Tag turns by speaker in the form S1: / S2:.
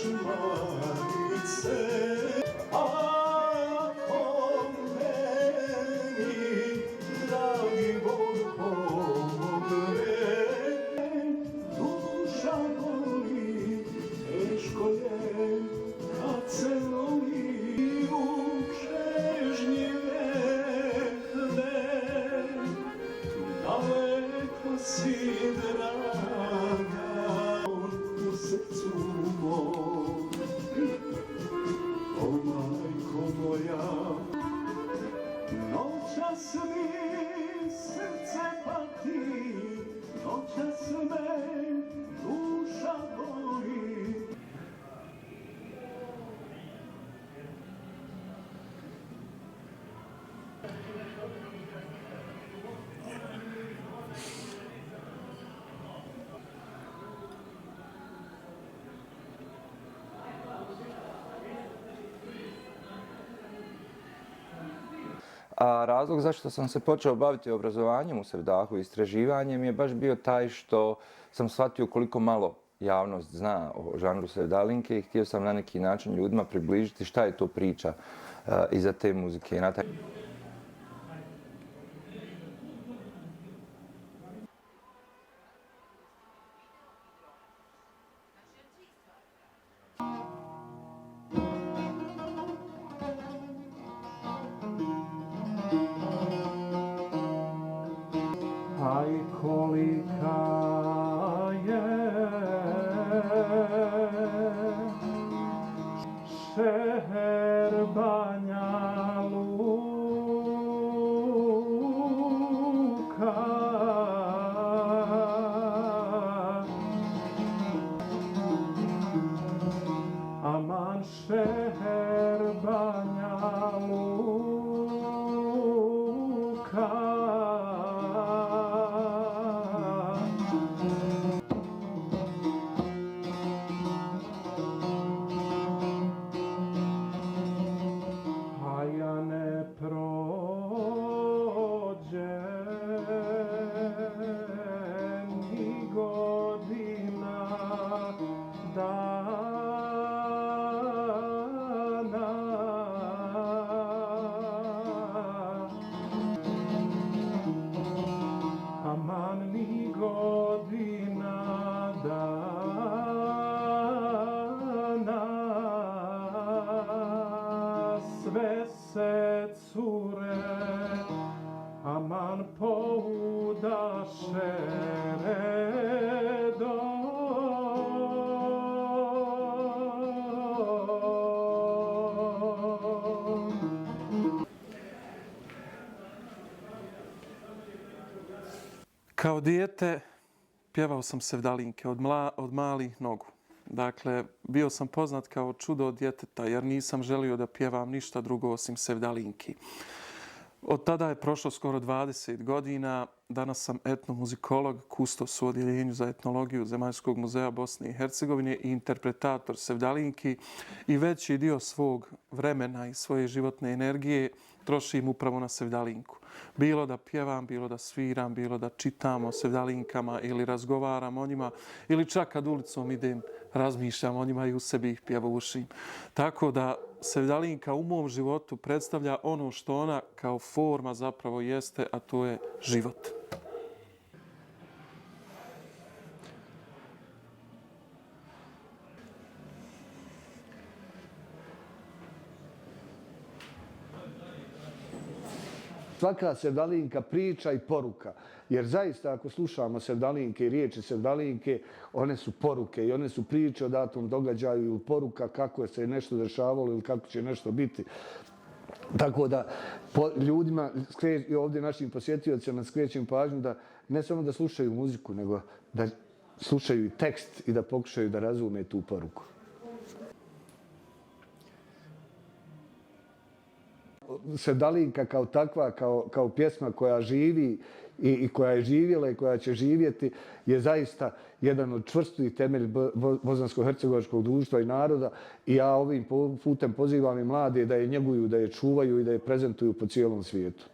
S1: čmarice, ako meni dragi Bog pomogne. Duša boli, teško je kad se lomi u čežnji vehne. Daleko si draga u srcu mom, o majko moja. Noćas mi srce pati, noćas me duša boli.
S2: A razlog zašto sam se počeo baviti obrazovanjem u Sevdahu i istraživanjem je baš bio taj što sam shvatio koliko malo javnost zna o žanru sevdalinke i htio sam na neki način ljudima približiti šta je to priča iza te muzike.
S1: Aj kolika je šeher Banja Luka, aman šeher Banja Luka. Prođe ni godina dana, aman ni godina dana, sve se cure, aman poudaše redom.
S3: Kao dijete pjevao sam sevdalinke od malih nogu. Dakle, bio sam poznat kao čudo od djeteta jer nisam želio da pjevam ništa drugo osim sevdalinki. Od tada je prošlo skoro 20 godina. Danas sam etnomuzikolog, kustos u Odjeljenju za etnologiju Zemaljskog muzeja Bosne i Hercegovine i interpretator sevdalinki i veći dio svog vremena i svoje životne energije trošim upravo na sevdalinku. Bilo da pjevam, bilo da sviram, bilo da čitam o sevdalinkama ili razgovaram o njima ili čak kad ulicom idem razmišljam o njima i u sebi ih pjevušim. Tako da sevdalinka u mom životu predstavlja ono što ona kao forma zapravo jeste, a to je život.
S4: Svaka sevdalinka priča i poruka. Jer zaista ako slušamo sevdalinke i riječi sevdalinke, one su poruke i one su priče o datom događaju ili poruka kako se nešto dešavalo ili kako će nešto biti. Tako da ljudima i ovdje našim posjetiocima skrećem pažnju da ne samo da slušaju muziku, nego da slušaju i tekst i da pokušaju da razume tu poruku. Sevdalinka kao takva, kao pjesma koja živi i koja je živjela i koja će živjeti, je zaista jedan od čvrstih temelj bosansko-hercegovačkog društva i naroda i ja ovim putem pozivam i mlade da je njeguju, da je čuvaju i da je prezentuju po cijelom svijetu.